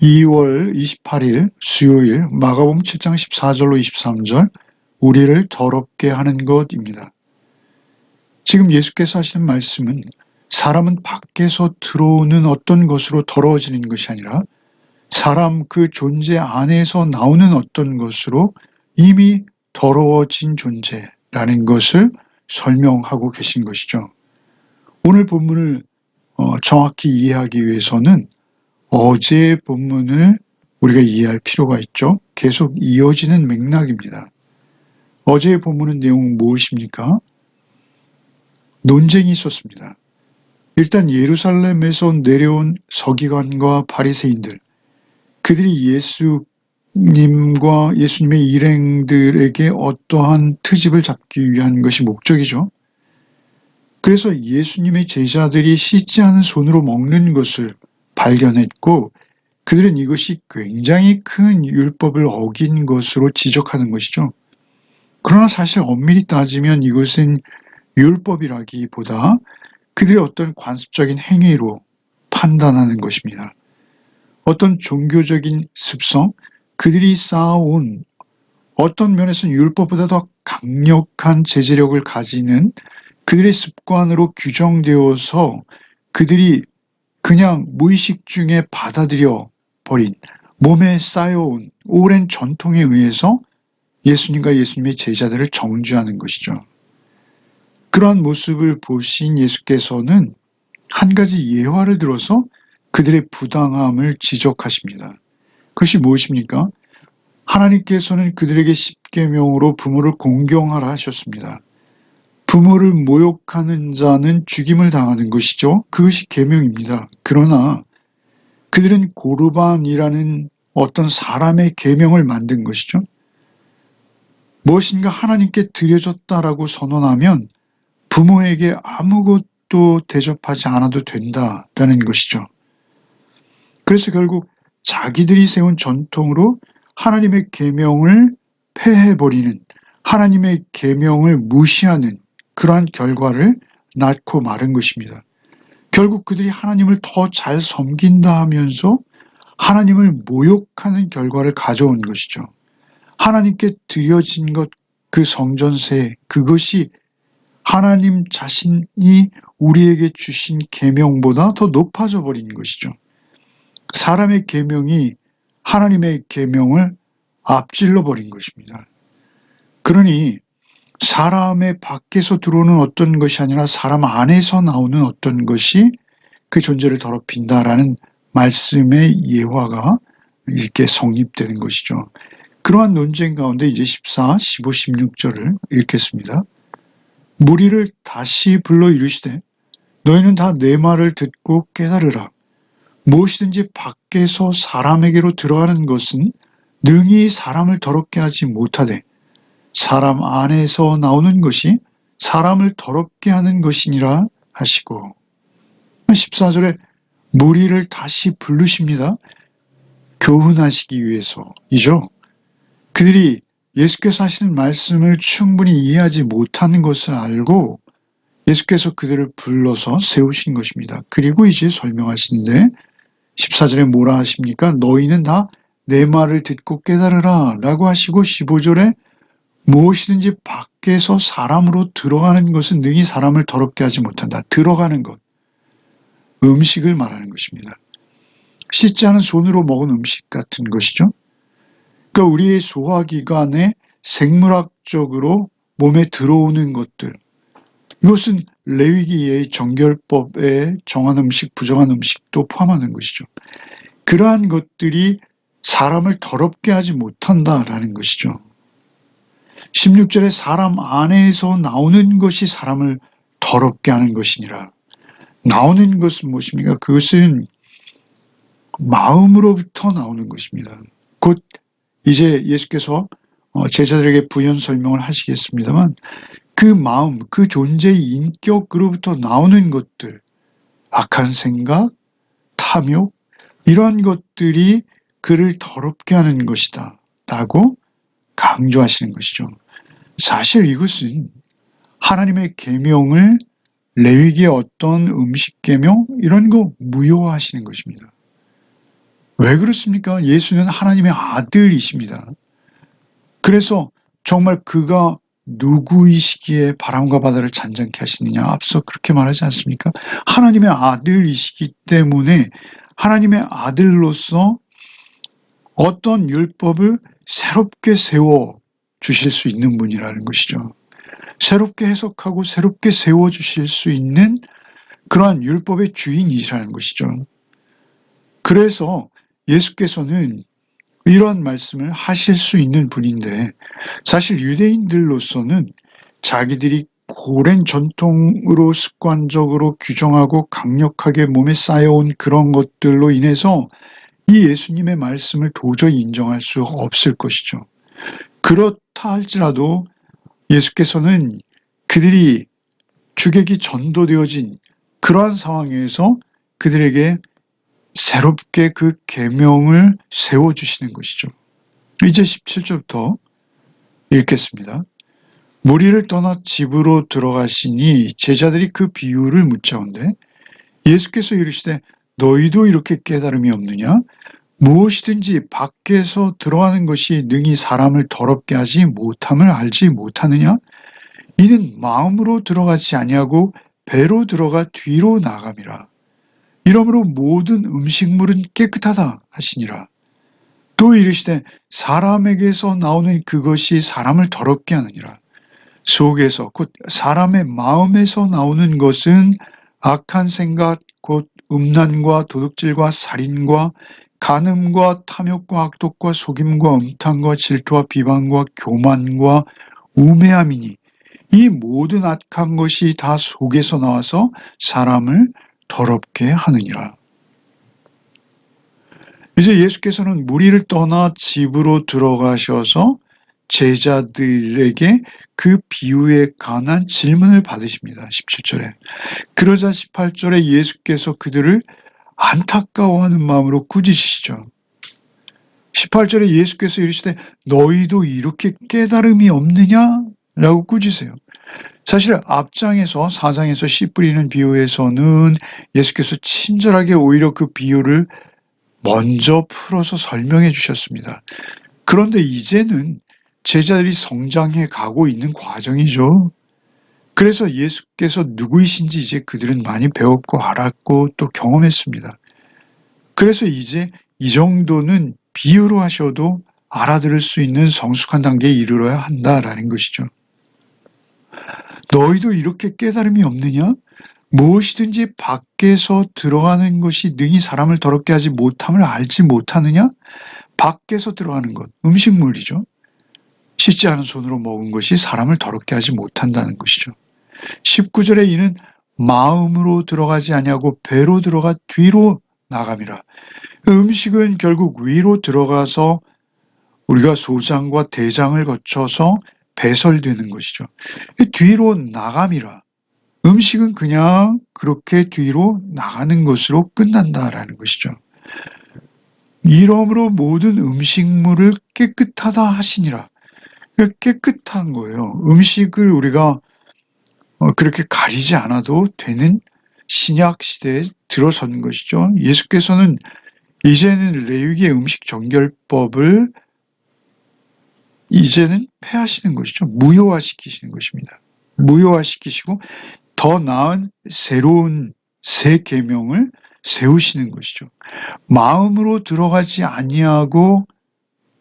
2월 28일 수요일 마가복음 7장 14절로 23절 우리를 더럽게 하는 것입니다. 지금 예수께서 하시는 말씀은 사람은 밖에서 들어오는 어떤 것으로 더러워지는 것이 아니라 사람 그 존재 안에서 나오는 어떤 것으로 이미 더러워진 존재라는 것을 설명하고 계신 것이죠. 오늘 본문을 정확히 이해하기 위해서는 어제의 본문을 우리가 이해할 필요가 있죠. 계속 이어지는 맥락입니다. 어제의 본문은 내용은 무엇입니까? 논쟁이 있었습니다. 일단 예루살렘에서 내려온 서기관과 바리새인들, 그들이 예수님과 예수님의 일행들에게 어떠한 트집을 잡기 위한 것이 목적이죠. 그래서 예수님의 제자들이 씻지 않은 손으로 먹는 것을 발견했고 그들은 이것이 굉장히 큰 율법을 어긴 것으로 지적하는 것이죠. 그러나 사실 엄밀히 따지면 이것은 율법이라기보다 그들의 어떤 관습적인 행위로 판단하는 것입니다. 어떤 종교적인 습성, 그들이 쌓아온 어떤 면에서는 율법보다 더 강력한 제재력을 가지는 그들의 습관으로 규정되어서 그들이 그냥 무의식 중에 받아들여 버린 몸에 쌓여온 오랜 전통에 의해서 예수님과 예수님의 제자들을 정죄하는 것이죠. 그러한 모습을 보신 예수께서는 한 가지 예화를 들어서 그들의 부당함을 지적하십니다. 그것이 무엇입니까? 하나님께서는 그들에게 십계명으로 부모를 공경하라 하셨습니다. 부모를 모욕하는 자는 죽임을 당하는 것이죠. 그것이 계명입니다. 그러나 그들은 고르반이라는 어떤 사람의 계명을 만든 것이죠. 무엇인가 하나님께 드려졌다라고 선언하면 부모에게 아무것도 대접하지 않아도 된다라는 것이죠. 그래서 결국 자기들이 세운 전통으로 하나님의 계명을 폐해버리는, 하나님의 계명을 무시하는 그러한 결과를 낳고 마른 것입니다. 결국 그들이 하나님을 더 잘 섬긴다 하면서 하나님을 모욕하는 결과를 가져온 것이죠. 하나님께 드려진 것, 그 성전세, 그것이 하나님 자신이 우리에게 주신 계명보다 더 높아져 버린 것이죠. 사람의 계명이 하나님의 계명을 앞질러 버린 것입니다. 그러니 사람의 밖에서 들어오는 어떤 것이 아니라 사람 안에서 나오는 어떤 것이 그 존재를 더럽힌다라는 말씀의 예화가 이렇게 성립되는 것이죠. 그러한 논쟁 가운데 이제 14, 15, 16절을 읽겠습니다. 무리를 다시 불러 이르시되 너희는 다 내 말을 듣고 깨달으라. 무엇이든지 밖에서 사람에게로 들어가는 것은 능히 사람을 더럽게 하지 못하되 사람 안에서 나오는 것이 사람을 더럽게 하는 것이니라 하시고 14절에 무리를 다시 부르십니다. 교훈하시기 위해서이죠. 그들이 예수께서 하시는 말씀을 충분히 이해하지 못하는 것을 알고 예수께서 그들을 불러서 세우신 것입니다. 그리고 이제 설명하시는데 14절에 뭐라 하십니까? 너희는 다 내 말을 듣고 깨달으라 라고 하시고 15절에 무엇이든지 밖에서 사람으로 들어가는 것은 능히 사람을 더럽게 하지 못한다. 들어가는 것. 음식을 말하는 것입니다. 씻지 않은 손으로 먹은 음식 같은 것이죠. 그러니까 우리의 소화기관에 생물학적으로 몸에 들어오는 것들. 이것은 레위기의 정결법에 정한 음식, 부정한 음식도 포함하는 것이죠. 그러한 것들이 사람을 더럽게 하지 못한다라는 것이죠. 16절에 사람 안에서 나오는 것이 사람을 더럽게 하는 것이니라. 나오는 것은 무엇입니까? 그것은 마음으로부터 나오는 것입니다. 곧 이제 예수께서 제자들에게 부연 설명을 하시겠습니다만 그 마음, 그 존재의 인격으로부터 나오는 것들, 악한 생각, 탐욕, 이러한 것들이 그를 더럽게 하는 것이다 라고 강조하시는 것이죠. 사실 이것은 하나님의 계명을 레위기의 어떤 음식 계명 이런 거 무효화하시는 것입니다. 왜 그렇습니까? 예수는 하나님의 아들이십니다. 그래서 정말 그가 누구이시기에 바람과 바다를 잔잔케 하시느냐? 앞서 그렇게 말하지 않습니까? 하나님의 아들이시기 때문에 하나님의 아들로서 어떤 율법을 새롭게 세워 주실 수 있는 분이라는 것이죠. 새롭게 해석하고 새롭게 세워 주실 수 있는 그러한 율법의 주인이시라는 것이죠. 그래서 예수께서는 이런 말씀을 하실 수 있는 분인데, 사실 유대인들로서는 자기들이 오랜 전통으로 습관적으로 규정하고 강력하게 몸에 쌓여온 그런 것들로 인해서 이 예수님의 말씀을 도저히 인정할 수 없을 것이죠. 그렇다 할지라도 예수께서는 그들이 주객이 전도되어진 그러한 상황에서 그들에게 새롭게 그 계명을 세워주시는 것이죠. 이제 17절부터 읽겠습니다. 무리를 떠나 집으로 들어가시니 제자들이 그 비유를 묻자온데 예수께서 이르시되 너희도 이렇게 깨달음이 없느냐? 무엇이든지 밖에서 들어가는 것이 능히 사람을 더럽게 하지 못함을 알지 못하느냐? 이는 마음으로 들어가지 아니하고 배로 들어가 뒤로 나감이라. 이러므로 모든 음식물은 깨끗하다 하시니라. 또 이르시되 사람에게서 나오는 그것이 사람을 더럽게 하느니라. 속에서 곧 사람의 마음에서 나오는 것은 악한 생각 곧 음란과 도둑질과 살인과 간음과 탐욕과 악독과 속임과 음탕과 질투와 비방과 교만과 우매함이니 이 모든 악한 것이 다 속에서 나와서 사람을 더럽게 하느니라. 이제 예수께서는 무리를 떠나 집으로 들어가셔서 제자들에게 그 비유에 관한 질문을 받으십니다. 17절에. 그러자 18절에 예수께서 그들을 안타까워하는 마음으로 꾸짖으시죠. 18절에 예수께서 이르시되 너희도 이렇게 깨달음이 없느냐? 라고 꾸짖으세요. 사실 앞장에서 4장에서 씨 뿌리는 비유에서는 예수께서 친절하게 오히려 그 비유를 먼저 풀어서 설명해 주셨습니다. 그런데 이제는 제자들이 성장해 가고 있는 과정이죠. 그래서 예수께서 누구이신지 이제 그들은 많이 배웠고 알았고 또 경험했습니다. 그래서 이제 이 정도는 비유로 하셔도 알아들을 수 있는 성숙한 단계에 이르러야 한다라는 것이죠. 너희도 이렇게 깨달음이 없느냐? 무엇이든지 밖에서 들어가는 것이 능히 사람을 더럽게 하지 못함을 알지 못하느냐? 밖에서 들어가는 것, 음식물이죠. 씻지 않은 손으로 먹은 것이 사람을 더럽게 하지 못한다는 것이죠. 19절에 이는 마음으로 들어가지 아니하고 배로 들어가 뒤로 나감이라. 음식은 결국 위로 들어가서 우리가 소장과 대장을 거쳐서 배설되는 것이죠. 뒤로 나감이라. 음식은 그냥 그렇게 뒤로 나가는 것으로 끝난다라는 것이죠. 이러므로 모든 음식물을 깨끗하다 하시니라. 깨끗한 거예요. 음식을 우리가 그렇게 가리지 않아도 되는 신약 시대에 들어선 것이죠. 예수께서는 이제는 레위기의 음식 정결법을 이제는 폐하시는 것이죠. 무효화시키시는 것입니다. 무효화시키시고 더 나은 새로운 새 계명을 세우시는 것이죠. 마음으로 들어가지 아니하고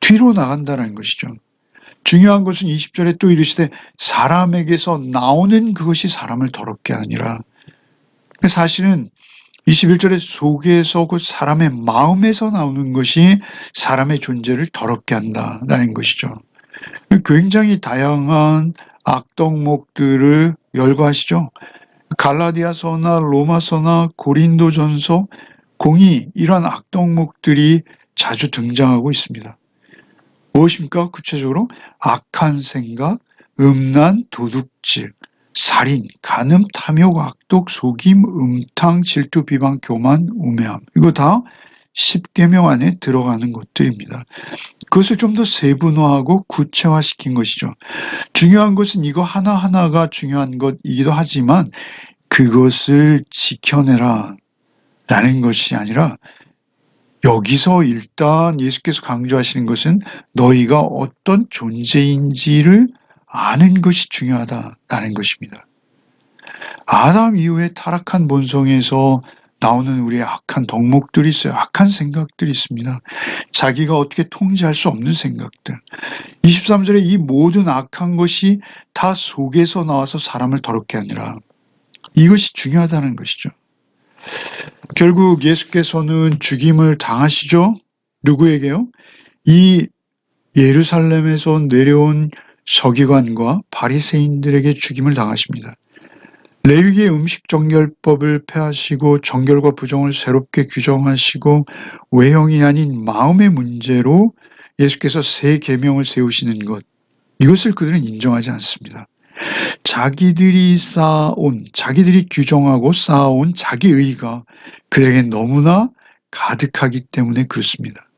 뒤로 나간다는 것이죠. 중요한 것은 20절에 또 이르시되 사람에게서 나오는 그것이 사람을 더럽게 하니라. 사실은 21절에 속에서 그 사람의 마음에서 나오는 것이 사람의 존재를 더럽게 한다라는 것이죠. 굉장히 다양한 악덕목들을 열거하시죠. 갈라디아서나 로마서나 고린도전서 공이 이러한 악덕목들이 자주 등장하고 있습니다. 무엇입니까? 구체적으로 악한 생각, 음란, 도둑질, 살인, 간음, 탐욕, 악독, 속임, 음탕, 질투, 비방, 교만, 우매함. 이거 다 10계명 안에 들어가는 것들입니다. 그것을 좀 더 세분화하고 구체화시킨 것이죠. 중요한 것은 이거 하나하나가 중요한 것이기도 하지만 그것을 지켜내라 라는 것이 아니라 여기서 일단 예수께서 강조하시는 것은 너희가 어떤 존재인지를 아는 것이 중요하다라는 것입니다. 아담 이후에 타락한 본성에서 나오는 우리의 악한 덕목들이 있어요. 악한 생각들이 있습니다. 자기가 어떻게 통제할 수 없는 생각들. 23절에 이 모든 악한 것이 다 속에서 나와서 사람을 더럽게 하니라. 이것이 중요하다는 것이죠. 결국 예수께서는 죽임을 당하시죠. 누구에게요? 이 예루살렘에서 내려온 서기관과 바리새인들에게 죽임을 당하십니다. 레위기의 음식 정결법을 폐하시고 정결과 부정을 새롭게 규정하시고 외형이 아닌 마음의 문제로 예수께서 새 계명을 세우시는 것, 이것을 그들은 인정하지 않습니다. 자기들이 규정하고 쌓아온 자기의가 그들에게 너무나 가득하기 때문에 그렇습니다.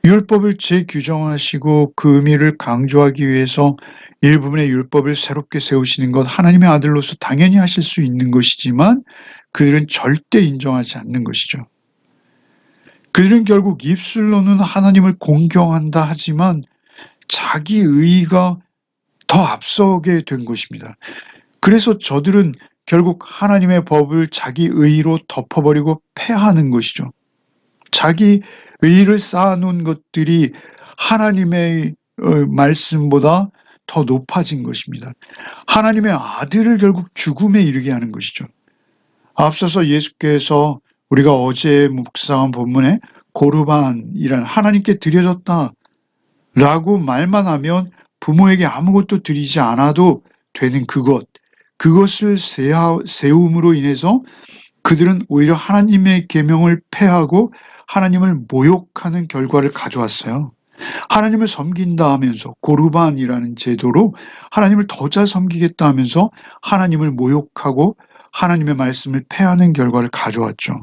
율법을 재규정하시고 그 의미를 강조하기 위해서 일부분의 율법을 새롭게 세우시는 것, 하나님의 아들로서 당연히 하실 수 있는 것이지만 그들은 절대 인정하지 않는 것이죠. 그들은 결국 입술로는 하나님을 공경한다 하지만 자기 의가 더 앞서게 된 것입니다. 그래서 저들은 결국 하나님의 법을 자기 의로 덮어버리고 폐하는 것이죠. 자기 의를 쌓아놓은 것들이 하나님의 말씀보다 더 높아진 것입니다. 하나님의 아들을 결국 죽음에 이르게 하는 것이죠. 앞서서 예수께서 우리가 어제 묵상한 본문에 고르반이란 하나님께 드려졌다 라고 말만 하면 부모에게 아무것도 드리지 않아도 되는 그것을 세움으로 인해서 그들은 오히려 하나님의 계명을 폐하고 하나님을 모욕하는 결과를 가져왔어요. 하나님을 섬긴다 하면서 고르반이라는 제도로 하나님을 더 잘 섬기겠다 하면서 하나님을 모욕하고 하나님의 말씀을 폐하는 결과를 가져왔죠.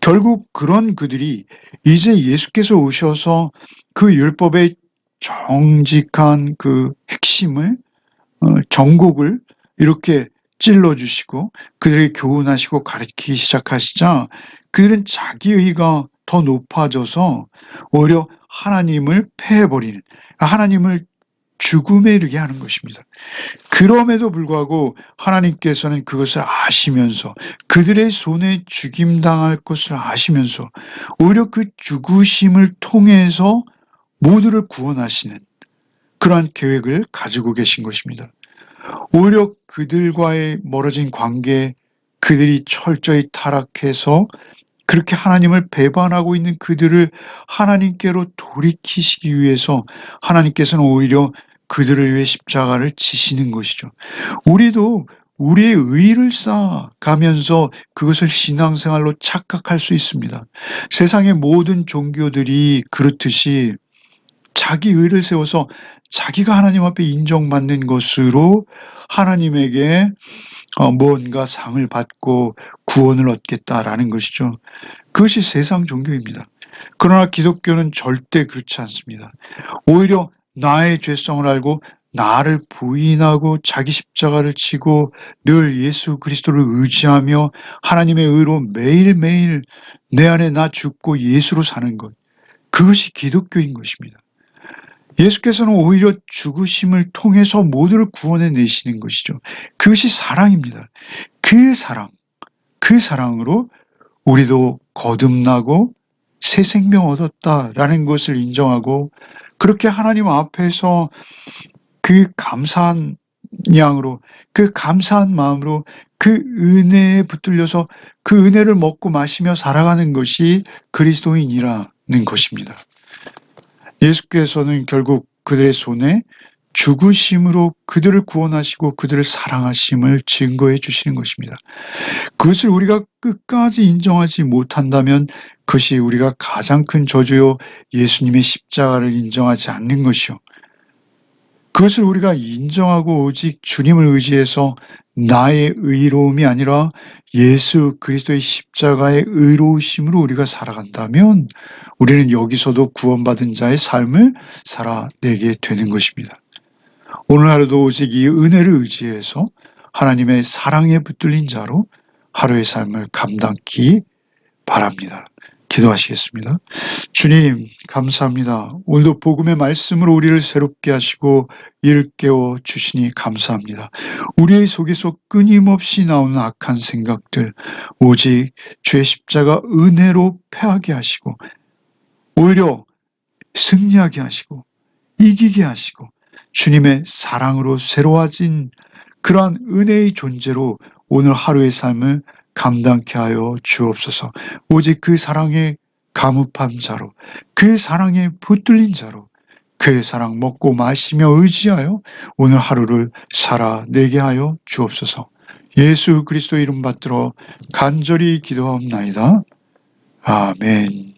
결국 그런 그들이 이제 예수께서 오셔서 그 율법의 정직한 그 핵심을 정곡을 이렇게 찔러주시고 그들에게 교훈하시고 가르치기 시작하시자 그들은 자기의가 더 높아져서 오히려 하나님을 폐해버리는, 하나님을 죽음에 이르게 하는 것입니다. 그럼에도 불구하고 하나님께서는 그것을 아시면서 그들의 손에 죽임당할 것을 아시면서 오히려 그 죽으심을 통해서 모두를 구원하시는 그러한 계획을 가지고 계신 것입니다. 오히려 그들과의 멀어진 관계, 그들이 철저히 타락해서 그렇게 하나님을 배반하고 있는 그들을 하나님께로 돌이키시기 위해서 하나님께서는 오히려 그들을 위해 십자가를 지시는 것이죠. 우리도 우리의 의를 쌓아가면서 그것을 신앙생활로 착각할 수 있습니다. 세상의 모든 종교들이 그렇듯이 자기 의를 세워서 자기가 하나님 앞에 인정받는 것으로 하나님에게 무언가 상을 받고 구원을 얻겠다라는 것이죠. 그것이 세상 종교입니다. 그러나 기독교는 절대 그렇지 않습니다. 오히려 나의 죄성을 알고 나를 부인하고 자기 십자가를 치고 늘 예수 그리스도를 의지하며 하나님의 의로 매일매일 내 안에 나 죽고 예수로 사는 것, 그것이 기독교인 것입니다. 예수께서는 오히려 죽으심을 통해서 모두를 구원해 내시는 것이죠. 그것이 사랑입니다. 그 사랑으로 우리도 거듭나고 새 생명 얻었다라는 것을 인정하고 그렇게 하나님 앞에서 그 감사한 양으로, 그 감사한 마음으로 그 은혜에 붙들려서 그 은혜를 먹고 마시며 살아가는 것이 그리스도인이라는 것입니다. 예수께서는 결국 그들의 손에 죽으심으로 그들을 구원하시고 그들을 사랑하심을 증거해 주시는 것입니다. 그것을 우리가 끝까지 인정하지 못한다면 그것이 우리가 가장 큰 저주요 예수님의 십자가를 인정하지 않는 것이요. 그것을 우리가 인정하고 오직 주님을 의지해서 나의 의로움이 아니라 예수 그리스도의 십자가의 의로우심으로 우리가 살아간다면 우리는 여기서도 구원받은 자의 삶을 살아내게 되는 것입니다. 오늘 하루도 오직 이 은혜를 의지해서 하나님의 사랑에 붙들린 자로 하루의 삶을 감당기 바랍니다. 기도하시겠습니다. 주님, 감사합니다. 오늘도 복음의 말씀으로 우리를 새롭게 하시고 일깨워 주시니 감사합니다. 우리의 속에서 끊임없이 나오는 악한 생각들, 오직 주의 십자가 은혜로 패하게 하시고 오히려 승리하게 하시고 이기게 하시고 주님의 사랑으로 새로워진 그러한 은혜의 존재로 오늘 하루의 삶을 감당케 하여 주옵소서. 오직 그 사랑에 감흡한 자로, 그 사랑에 붙들린 자로, 그 사랑 먹고 마시며 의지하여 오늘 하루를 살아내게 하여 주옵소서. 예수 그리스도 이름 받들어 간절히 기도하옵나이다. 아멘.